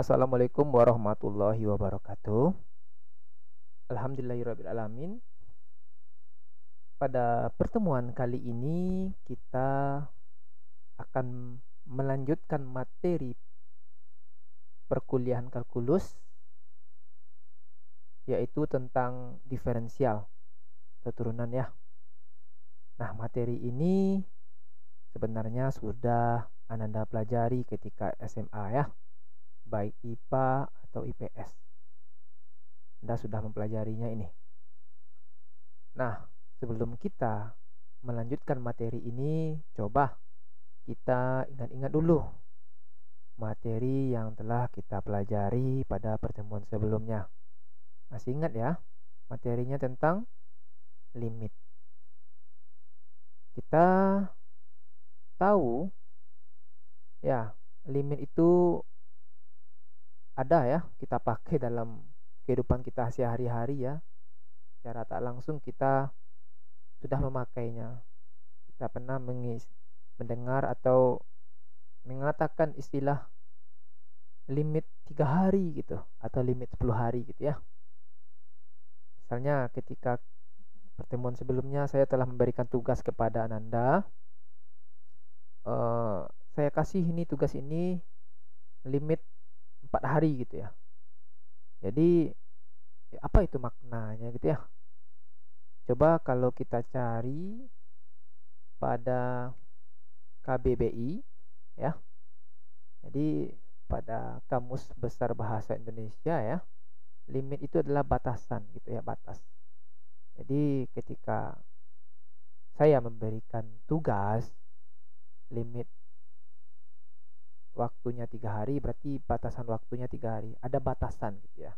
Assalamualaikum warahmatullahi wabarakatuh. Alhamdulillahirrabbilalamin. Pada pertemuan kali ini kita akan melanjutkan materi perkuliahan kalkulus, yaitu tentang diferensial atau turunan ya. Nah, materi ini sebenarnya sudah Ananda pelajari ketika SMA ya, baik IPA atau IPS. Anda sudah mempelajarinya ini. Nah, sebelum kita melanjutkan materi ini, coba kita ingat-ingat dulu materi yang telah kita pelajari pada pertemuan sebelumnya. Masih ingat ya? Materinya tentang limit. Kita tahu ya, limit itu ada ya, kita pakai dalam kehidupan kita sehari-hari ya. Secara tak langsung kita sudah memakainya. Kita pernah mendengar atau mengatakan istilah limit 3 hari gitu, atau limit 10 hari gitu ya. Misalnya ketika pertemuan sebelumnya saya telah memberikan tugas kepada Ananda, saya kasih ini tugas ini limit 4 hari gitu ya. Jadi apa itu maknanya gitu ya? Coba kalau kita cari pada KBBI ya. Jadi pada Kamus Besar Bahasa Indonesia ya, limit itu adalah batasan gitu ya, batas. Jadi ketika saya memberikan tugas limit waktunya 3 hari, berarti batasan waktunya 3 hari. Ada batasan gitu ya.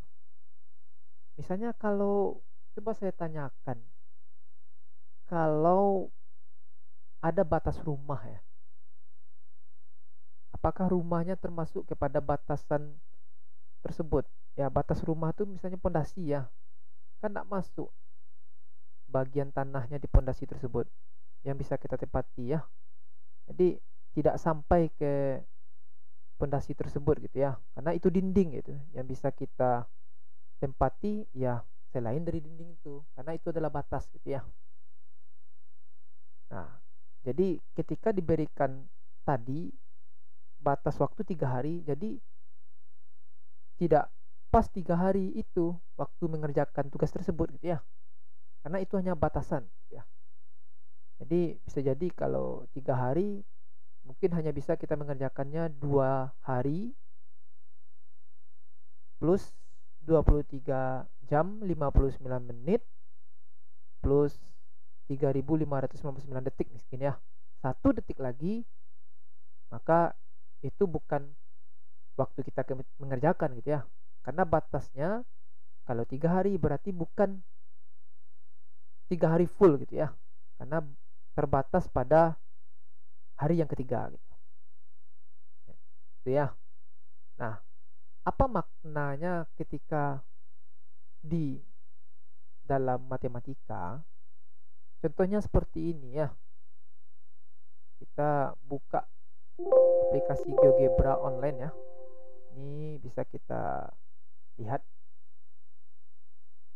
Misalnya kalau coba saya tanyakan, kalau ada batas rumah ya, apakah rumahnya termasuk kepada batasan tersebut? Ya, batas rumah itu misalnya pondasi ya, kan tidak masuk bagian tanahnya di pondasi tersebut yang bisa kita tempati ya. Jadi tidak sampai ke pondasi tersebut gitu ya, karena itu dinding gitu yang bisa kita tempati ya, selain dari dinding itu, karena itu adalah batas gitu ya. Nah, jadi ketika diberikan tadi batas waktu 3 hari, jadi tidak pas 3 hari itu waktu mengerjakan tugas tersebut gitu ya, karena itu hanya batasan gitu ya. Jadi bisa jadi kalau 3 hari mungkin hanya bisa kita mengerjakannya 2 hari plus 23 jam 59 menit plus 3559 detik miskin ya. 1 detik lagi, maka itu bukan waktu kita mengerjakan gitu ya, karena batasnya kalau 3 hari berarti bukan 3 hari full gitu ya, karena terbatas pada hari yang ketiga gitu ya. Nah, apa maknanya ketika di dalam matematika? Contohnya seperti ini ya. Kita buka aplikasi GeoGebra online ya. Ini bisa kita lihat.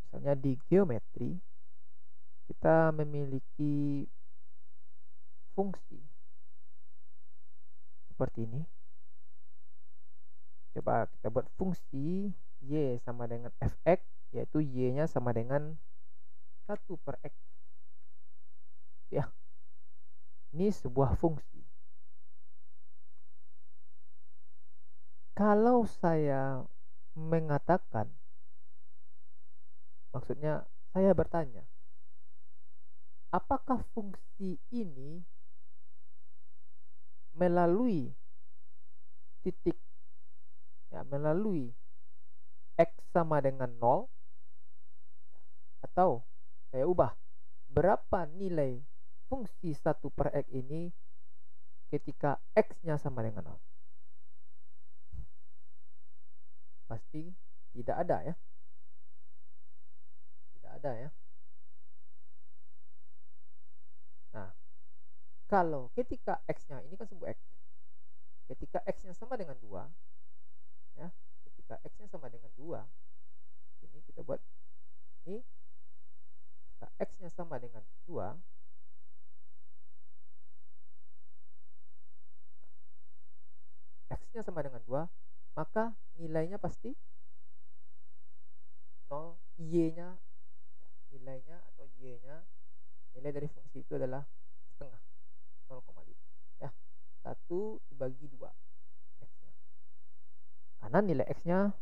Misalnya di geometri kita memiliki fungsi seperti ini. Coba kita buat fungsi y sama dengan fx, yaitu y nya sama dengan 1/x ya. Ini sebuah fungsi. Kalau saya mengatakan, maksudnya saya bertanya, apakah fungsi ini melalui titik ya, melalui x sama dengan 0, atau saya ubah, berapa nilai fungsi 1/x ini ketika x nya sama dengan 0? Pasti tidak ada ya. Tidak ada ya. Nah, kalau ketika x nya ini kan sebuah x, ketika x nya sama dengan 2 ya, ketika X-nya sama dengan 2, ini kita buat ini, ketika X-nya sama dengan 2, X-nya sama dengan 2, maka nilainya pasti 0, Y-nya, nilainya atau Y-nya, nilai dari fungsi itu adalah setengah, 0,5 ya. 1 dibagi 2 X-nya, karena nilai X-nya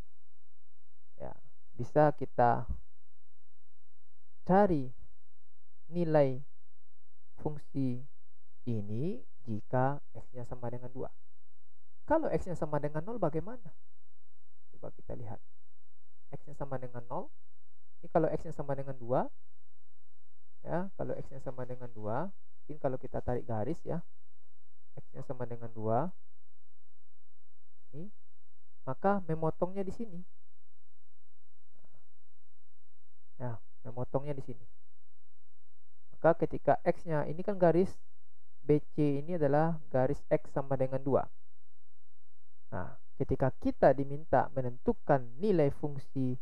ya bisa kita cari nilai fungsi ini jika X-nya sama dengan 2. Kalau X-nya sama dengan 0 bagaimana? Coba kita lihat. X-nya sama dengan 0. Ini kalau X-nya sama dengan 2. Ya, kalau X-nya sama dengan 2, ini kalau kita tarik garis ya. X-nya sama dengan 2. Ini, maka memotongnya di sini. Ya, memotongnya di sini. Maka ketika X-nya, ini kan garis BC ini adalah garis X sama dengan 2. Nah, ketika kita diminta menentukan nilai fungsi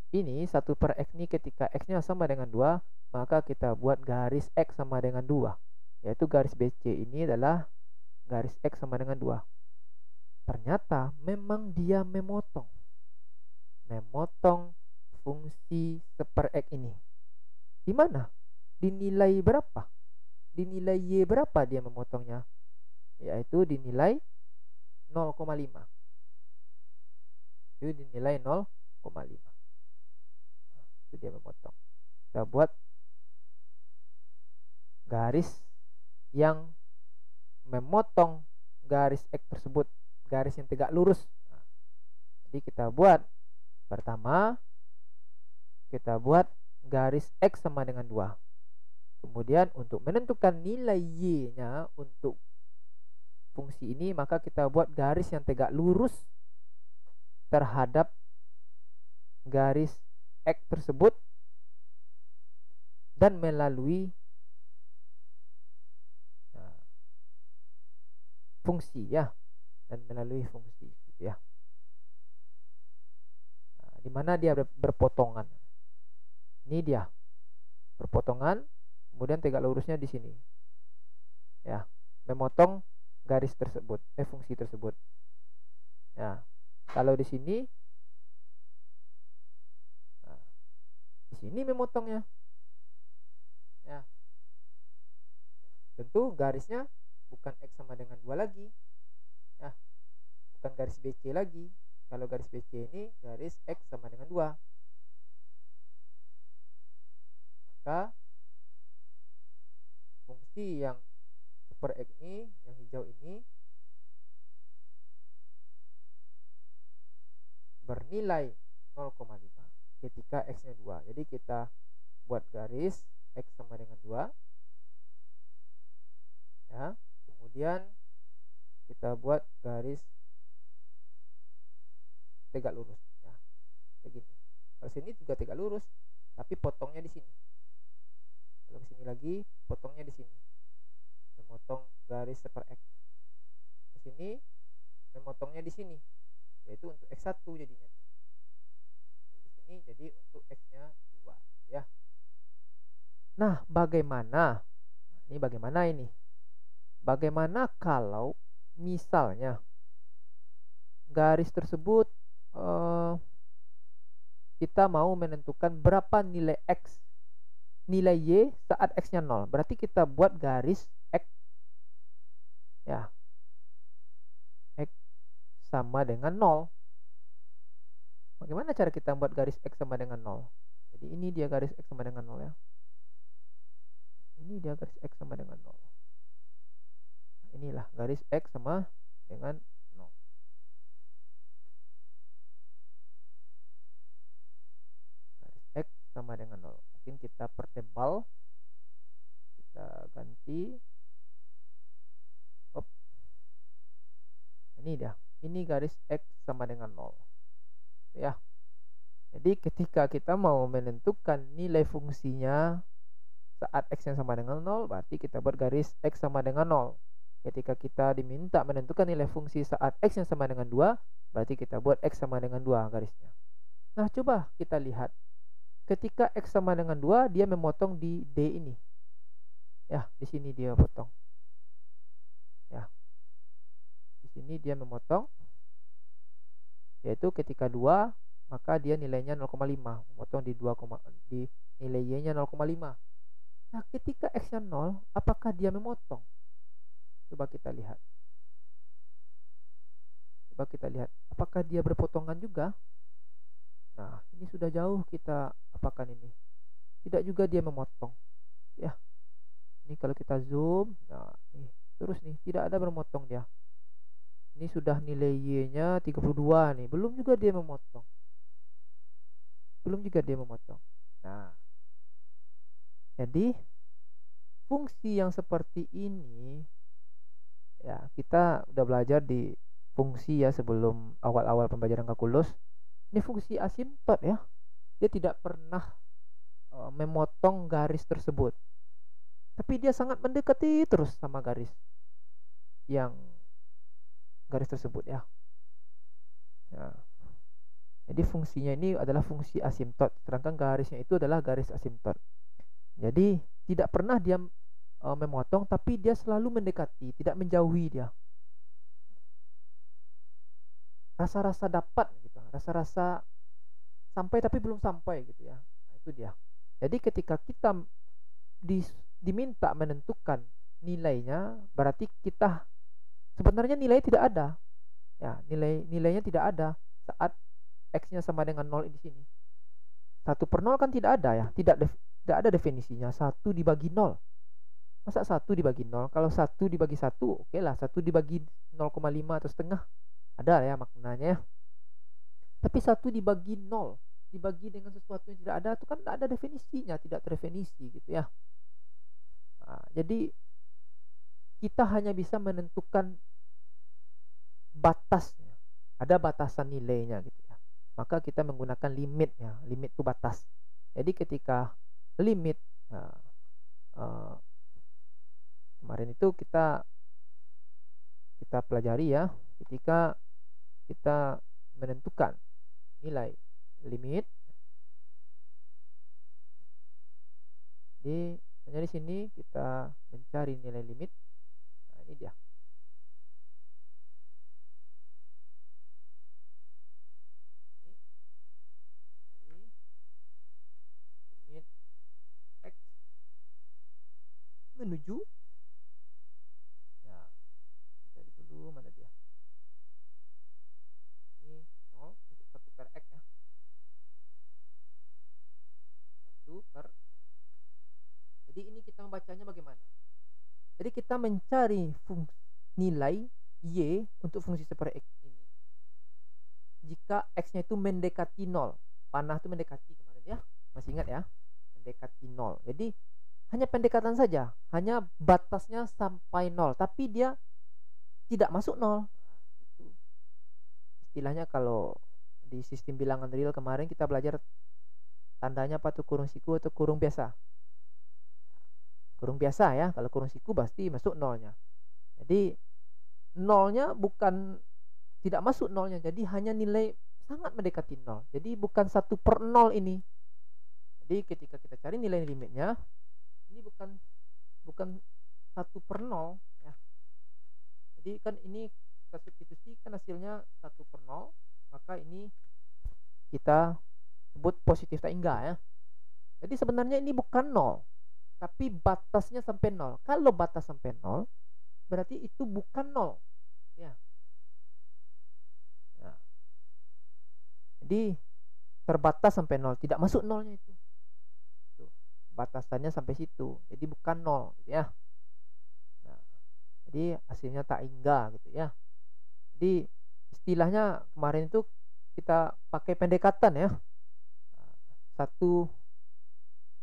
ini 1/X ini ketika X-nya sama dengan 2, maka kita buat garis X sama dengan 2. Yaitu garis BC ini adalah garis X sama dengan 2. Ternyata memang dia memotong fungsi 1/X ini. Di mana? Di nilai berapa? Di nilai Y berapa dia memotongnya? Yaitu di nilai 0,5. Itu dinilai 0,5. Itu dia memotong. Kita buat garis yang memotong garis X tersebut, garis yang tegak lurus. Jadi kita buat pertama, kita buat garis X sama dengan 2. Kemudian untuk menentukan nilai Y-nya untuk fungsi ini, maka kita buat garis yang tegak lurus terhadap garis X tersebut dan melalui fungsi ya, dan melalui fungsi gitu ya. Nah, di mana dia berpotongan. Ini dia berpotongan, kemudian tegak lurusnya di sini. Ya, memotong garis tersebut, fungsi tersebut. Ya, kalau di sini, nah, di sini memotongnya. Ya, tentu garisnya bukan X sama dengan 2 lagi. Ya, bukan garis BC lagi. Kalau garis BC ini garis X sama dengan 2. Maka fungsi yang 1/X ini, yang hijau ini, bernilai 0,5 ketika X-nya 2. Jadi kita buat garis X sama dengan 2. Ya, kemudian kita buat garis tegak lurus ya, begini. Kalau sini juga tegak lurus, tapi potongnya di sini. Kalau ke sini lagi, potongnya di sini. Memotong garis 1/X. Di sini memotongnya di sini, yaitu untuk X1 jadinya. Di sini jadi untuk X-nya 2 ya. Nah, bagaimana? Ini bagaimana ini? Bagaimana kalau misalnya garis tersebut kita mau menentukan berapa nilai X, nilai Y saat X-nya 0. Berarti kita buat garis X ya, X sama dengan 0. Bagaimana cara kita buat garis X sama dengan 0? Jadi ini dia garis X sama dengan 0 ya. Ini dia garis X sama dengan 0. Inilah garis X sama dengan 0. Garis X sama dengan 0. Mungkin kita pertebal, kita ganti. Ini dia, ini garis X sama dengan 0 ya. Jadi ketika kita mau menentukan nilai fungsinya saat X yang sama dengan 0, berarti kita buat garis X sama dengan 0. Ketika kita diminta menentukan nilai fungsi saat X yang sama dengan 2, Berarti kita buat X sama dengan 2 garisnya. Nah, coba kita lihat. Ketika X sama dengan 2, dia memotong di D ini. Ya, di sini dia potong. Ya. Di sini dia memotong. Yaitu ketika 2, maka dia nilainya 0,5. Memotong di 2, di nilai Y-nya 0,5. Nah, ketika X-nya 0, apakah dia memotong? Coba kita lihat. Coba kita lihat. Apakah dia berpotongan juga? Nah, ini sudah jauh kita apakan ini. Tidak juga dia memotong. Ya. Ini kalau kita zoom, nah, nih, terus nih, tidak ada bermotong dia. Ini sudah nilai Y-nya 32 nih. Belum juga dia memotong. Belum juga dia memotong. Nah, jadi fungsi yang seperti ini, ya, kita udah belajar di fungsi ya sebelum awal-awal pembelajaran kalkulus. Ini fungsi asimtot ya. Dia tidak pernah memotong garis tersebut. Tapi dia sangat mendekati terus sama garis tersebut ya. Nah, jadi fungsinya ini adalah fungsi asimtot, sedangkan garisnya itu adalah garis asimtot. Jadi tidak pernah dia memotong, tapi dia selalu mendekati, tidak menjauhi dia. Rasa-rasa dapat gitu, rasa-rasa sampai tapi belum sampai gitu ya. Nah, itu dia. Jadi ketika kita diminta menentukan nilainya, berarti kita sebenarnya nilai tidak ada. Ya, nilainya tidak ada saat X-nya sama dengan 0 di sini. 1/0 kan tidak ada ya, tidak ada definisinya. 1 dibagi 0. Masa 1 dibagi 0? Kalau 1 dibagi 1, oke lah, 1 dibagi 0,5 atau setengah. Ada ya maknanya. Tapi 1 dibagi 0, dibagi dengan sesuatu yang tidak ada, itu kan tidak ada definisinya, tidak terdefinisi gitu ya. Nah, jadi kita hanya bisa menentukan batasnya. Ada batasan nilainya gitu ya. Maka kita menggunakan limit ya. Limit itu batas. Jadi ketika limit kemarin itu kita pelajari ya, ketika kita menentukan nilai limit. Jadi hanya di sini kita mencari nilai limit. Nah, ini dia. Limit X menuju, ya, kita cari dulu mana dia. Ini 0 untuk 1 per X ya. 1 per. Jadi ini kita membacanya bagaimana? Jadi kita mencari nilai Y untuk fungsi 1 per X ini jika X-nya itu mendekati 0. Panah itu mendekati kemarin ya. Masih ingat ya? Mendekati 0. Jadi hanya pendekatan saja. Hanya batasnya sampai 0. Tapi dia tidak masuk 0. Nah, itu istilahnya kalau di sistem bilangan real kemarin kita belajar tandanya apa tuh, kurung siku atau kurung biasa. Kurung biasa ya. Kalau kurung siku pasti masuk 0-nya. Jadi 0-nya bukan tidak masuk 0-nya. Jadi hanya nilai sangat mendekati 0. Jadi bukan 1 per 0 ini. Jadi ketika kita cari nilai limitnya, ini bukan 1 per 0 ya. Jadi kan ini kita substitusi kan hasilnya 1 per 0, maka ini kita sebut positif tak hingga ya. Jadi sebenarnya ini bukan 0, tapi batasnya sampai 0. Kalau batas sampai 0, berarti itu bukan 0 ya. Nah, jadi terbatas sampai 0, tidak masuk 0-nya itu. Tuh, batasannya sampai situ. Jadi bukan 0 gitu ya. Nah, jadi hasilnya tak hingga gitu ya. Jadi istilahnya kemarin itu kita pakai pendekatan ya. 1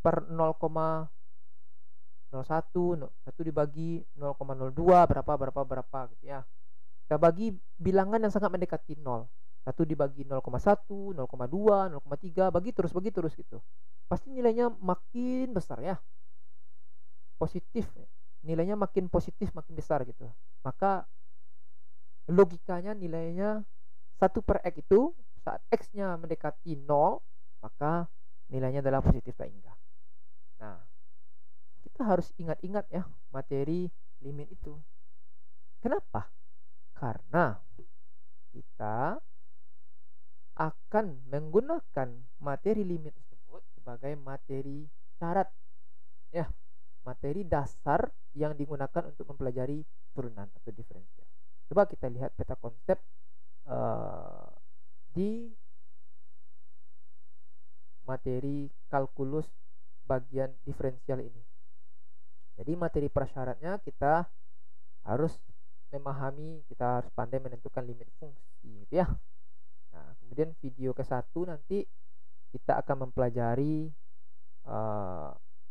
per 0,01, 1 dibagi 0,02 berapa gitu ya. Kita bagi bilangan yang sangat mendekati 0. 1 dibagi 0,1, 0,2, 0,3, bagi terus gitu. Pasti nilainya makin besar ya. Positif. Nilainya makin positif, makin besar gitu. Maka logikanya nilainya 1/x itu saat x-nya mendekati 0, maka nilainya adalah positif tak hingga. Nah, kita harus ingat-ingat ya materi limit itu. Kenapa? Karena kita akan menggunakan materi limit tersebut sebagai materi syarat ya, materi dasar yang digunakan untuk mempelajari turunan atau diferensial. Coba kita lihat peta konsep di materi kalkulus bagian diferensial ini. Jadi materi prasyaratnya kita harus memahami, kita harus pandai menentukan limit fungsi gitu ya. Nah, kemudian video ke-1 nanti kita akan mempelajari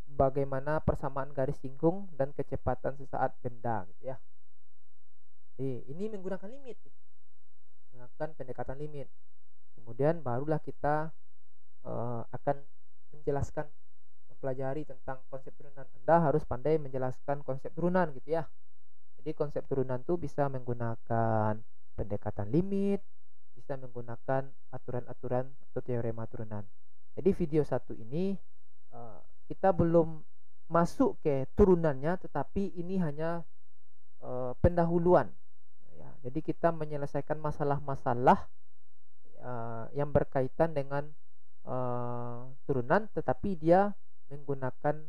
bagaimana persamaan garis singkung dan kecepatan sesaat benda gitu ya. Jadi ini menggunakan limit, menggunakan pendekatan limit. Kemudian barulah kita akan menjelaskan, mempelajari tentang konsep turunan. Anda harus pandai menjelaskan konsep turunan gitu ya. Jadi konsep turunan itu bisa menggunakan pendekatan limit, bisa menggunakan aturan-aturan atau teorema turunan. Jadi video 1 ini kita belum masuk ke turunannya, tetapi ini hanya pendahuluan ya. Jadi kita menyelesaikan masalah-masalah yang berkaitan dengan turunan, tetapi dia menggunakan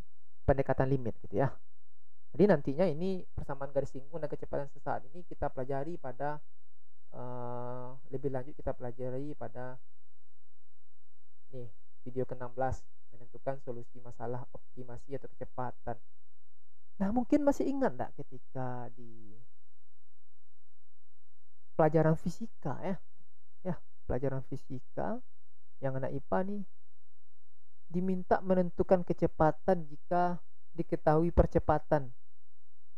pendekatan limit gitu ya. Jadi nantinya ini persamaan garis singkung dan kecepatan sesaat ini kita pelajari pada lebih lanjut, kita pelajari pada nih video ke-16, menentukan solusi masalah optimasi atau kecepatan. Nah, mungkin masih ingat enggak ketika di pelajaran fisika ya pelajaran fisika yang anak IPA nih diminta menentukan kecepatan jika diketahui percepatan.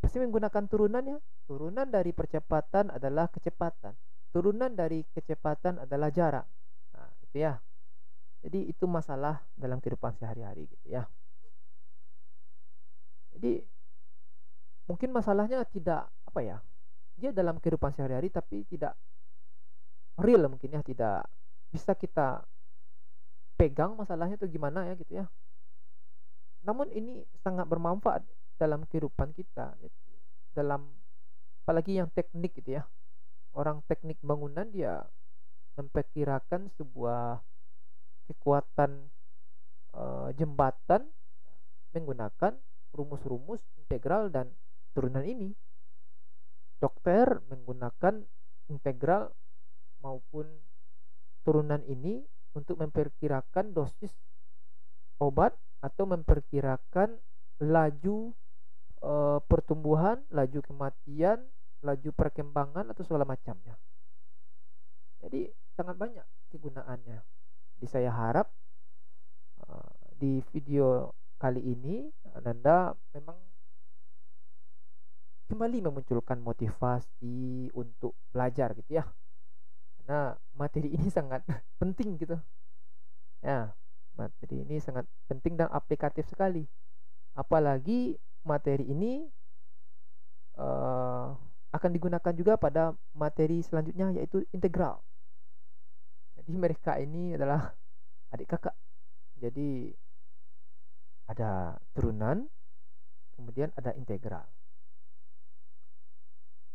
Pasti menggunakan turunan ya. Turunan dari percepatan adalah kecepatan. Turunan dari kecepatan adalah jarak. Nah, itu ya. Jadi itu masalah dalam kehidupan sehari-hari gitu ya. Jadi mungkin masalahnya tidak apa ya, dia dalam kehidupan sehari-hari tapi tidak real mungkin ya, tidak bisa kita pegang masalahnya itu gimana ya gitu ya. Namun ini sangat bermanfaat dalam kehidupan kita, dalam apalagi yang teknik gitu ya. Orang teknik bangunan dia memperkirakan sebuah kekuatan jembatan menggunakan rumus-rumus integral dan turunan ini. Dokter menggunakan integral maupun turunan ini untuk memperkirakan dosis obat atau memperkirakan laju pertumbuhan, laju kematian, laju perkembangan atau segala macamnya. Jadi sangat banyak kegunaannya. Jadi saya harap di video kali ini Anda memang kembali memunculkan motivasi untuk belajar gitu ya. Karena materi ini sangat penting gitu. Ya, materi ini sangat penting dan aplikatif sekali. Apalagi materi ini akan digunakan juga pada materi selanjutnya, yaitu integral. Jadi mereka ini adalah adik kakak. Jadi ada turunan, kemudian ada integral.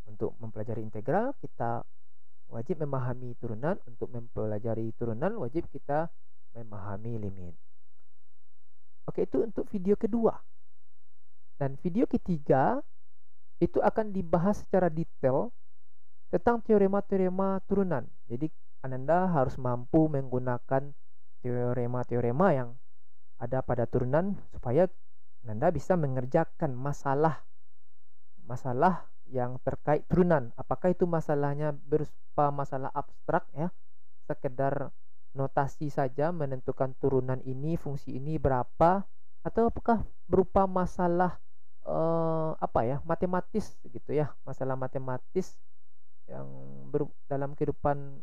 Untuk mempelajari integral kita wajib memahami turunan. Untuk mempelajari turunan wajib kita memahami limit. Oke, itu untuk video kedua. Dan video ketiga itu akan dibahas secara detail tentang teorema-teorema turunan. Jadi Anda harus mampu menggunakan teorema-teorema yang ada pada turunan supaya Anda bisa mengerjakan masalah yang terkait turunan. Apakah itu masalahnya berupa masalah abstrak ya, sekedar notasi saja menentukan turunan ini, fungsi ini berapa, atau apakah berupa masalah matematis gitu ya, masalah matematis yang dalam kehidupan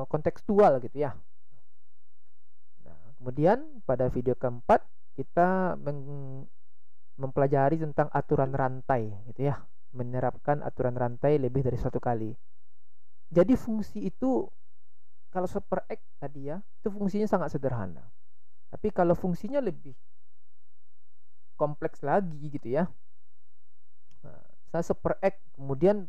kontekstual gitu ya. Nah, kemudian pada video keempat kita mempelajari tentang aturan rantai gitu ya, menerapkan aturan rantai lebih dari satu kali. Jadi fungsi itu kalau super X tadi ya, itu fungsinya sangat sederhana. Tapi kalau fungsinya lebih kompleks lagi gitu ya. Nah, saya super X, kemudian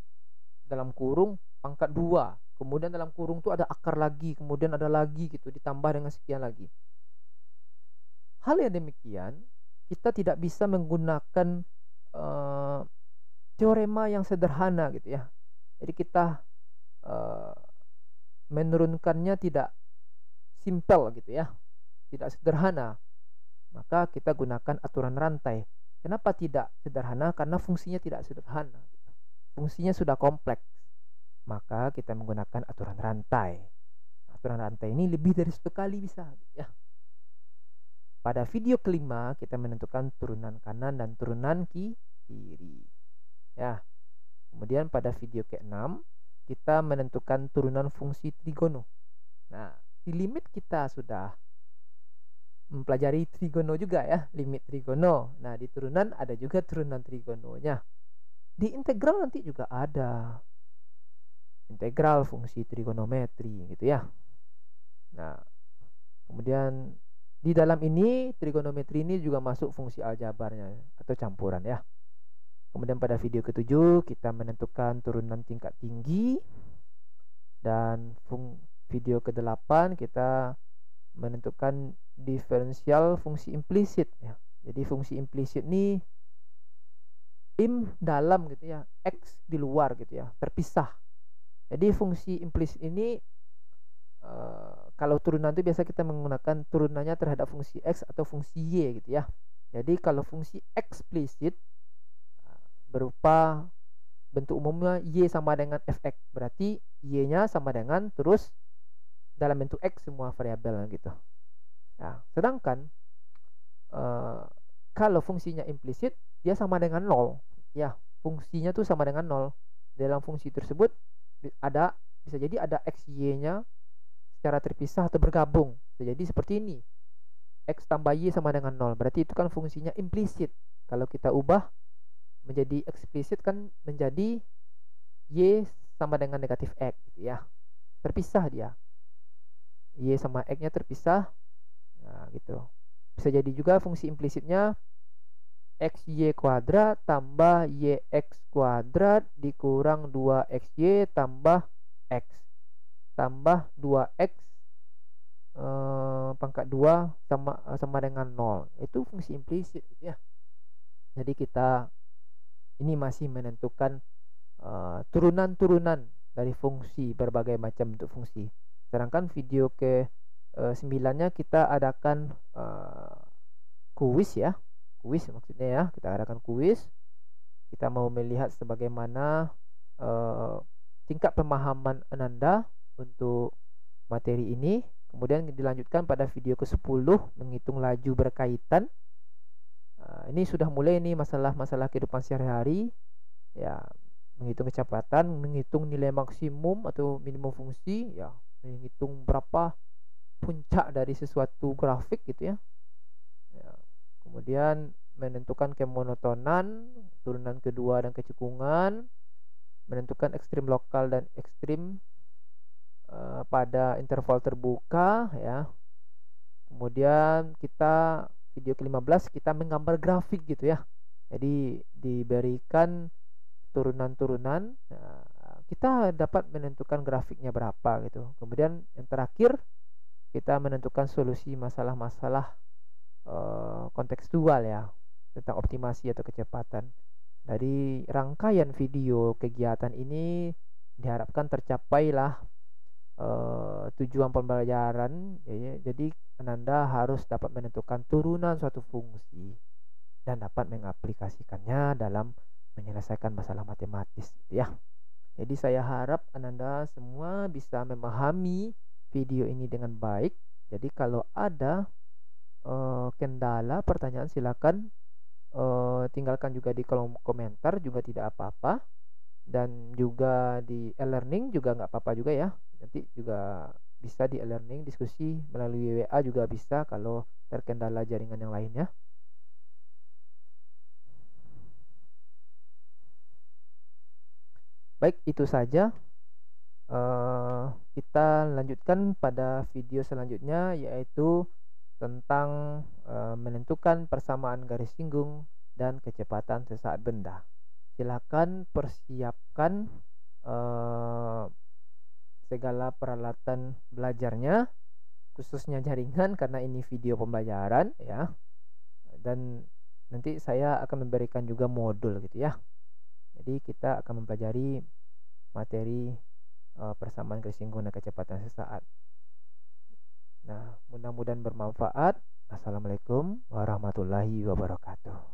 dalam kurung pangkat 2, kemudian dalam kurung tuh ada akar lagi, kemudian ada lagi gitu, ditambah dengan sekian lagi. Hal yang demikian, kita tidak bisa menggunakan teorema yang sederhana gitu ya. Jadi kita menurunkannya tidak simpel gitu ya, tidak sederhana. Maka kita gunakan aturan rantai. Kenapa tidak sederhana? Karena fungsinya tidak sederhana. Fungsinya sudah kompleks. Maka kita menggunakan aturan rantai. Aturan rantai ini lebih dari satu kali bisa. Ya. Pada video kelima kita menentukan turunan kanan dan turunan kiri. Ya. Kemudian pada video ke-6 kita menentukan turunan fungsi trigono. Nah, di limit kita sudah mempelajari trigono juga ya, limit trigono. Nah, di turunan ada juga turunan trigononya. Di integral nanti juga ada integral fungsi trigonometri gitu ya. Nah, kemudian di dalam ini trigonometri ini juga masuk fungsi aljabarnya atau campuran ya. Kemudian pada video ke-7 kita menentukan turunan tingkat tinggi, dan video ke-8 kita menentukan diferensial fungsi implisit ya. Jadi fungsi implisit ini dalam gitu ya, X di luar gitu ya, terpisah. Jadi fungsi implisit ini kalau turunan itu biasa kita menggunakan turunannya terhadap fungsi X atau fungsi Y gitu ya. Jadi kalau fungsi eksplisit berupa bentuk umumnya Y sama dengan fx, berarti Y-nya sama dengan terus dalam bentuk X semua variabel gitu. Nah, sedangkan kalau fungsinya implisit dia sama dengan 0 ya, fungsinya tuh sama dengan 0. Dalam fungsi tersebut bisa jadi ada XY-nya secara terpisah atau bergabung. Bisa jadi seperti ini, X tambah Y sama dengan 0, berarti itu kan fungsinya implisit. Kalau kita ubah menjadi eksplisit kan menjadi Y sama dengan negatif X gitu ya, terpisah dia, Y sama X nya terpisah. Nah gitu. Bisa jadi juga fungsi implisitnya XY kuadrat tambah YX kuadrat dikurang 2XY tambah X tambah 2X pangkat 2 sama dengan 0. Itu fungsi implisit gitu ya. Jadi kita ini masih menentukan turunan-turunan dari fungsi, berbagai macam bentuk fungsi. Sedangkan video ke 9-nya kita adakan kuis ya. Kuis maksudnya ya, kita adakan kuis. Kita mau melihat sebagaimana tingkat pemahaman Ananda untuk materi ini. Kemudian dilanjutkan pada video ke-10 menghitung laju berkaitan. Ini sudah mulai nih masalah-masalah kehidupan sehari-hari ya, menghitung kecepatan, menghitung nilai maksimum atau minimum fungsi ya, menghitung berapa puncak dari sesuatu grafik gitu ya. Kemudian menentukan kemonotonan, turunan kedua dan kecekungan, menentukan ekstrim lokal dan ekstrim pada interval terbuka ya. Kemudian kita video ke-15 kita menggambar grafik gitu ya. Jadi diberikan turunan-turunan, kita dapat menentukan grafiknya berapa gitu. Kemudian yang terakhir kita menentukan solusi masalah-masalah kontekstual ya, tentang optimasi atau kecepatan. Dari rangkaian video kegiatan ini diharapkan tercapailah tujuan pembelajaran ya. Jadi Ananda harus dapat menentukan turunan suatu fungsi dan dapat mengaplikasikannya dalam menyelesaikan masalah matematis gitu ya. Jadi saya harap Ananda semua bisa memahami video ini dengan baik. Jadi kalau ada kendala, pertanyaan, silakan tinggalkan juga di kolom komentar, juga tidak apa-apa. Dan juga di e-learning juga nggak apa-apa juga ya. Nanti juga bisa di e-learning diskusi melalui WA juga bisa kalau terkendala jaringan yang lainnya. Baik, itu saja kita lanjutkan pada video selanjutnya, yaitu tentang menentukan persamaan garis singgung dan kecepatan sesaat benda. Silakan persiapkan segala peralatan belajarnya, khususnya jaringan karena ini video pembelajaran ya. Dan nanti saya akan memberikan juga modul gitu ya. Jadi kita akan mempelajari materi persamaan garis singgung dan kecepatan sesaat. Nah, mudah-mudahan bermanfaat. Assalamualaikum warahmatullahi wabarakatuh.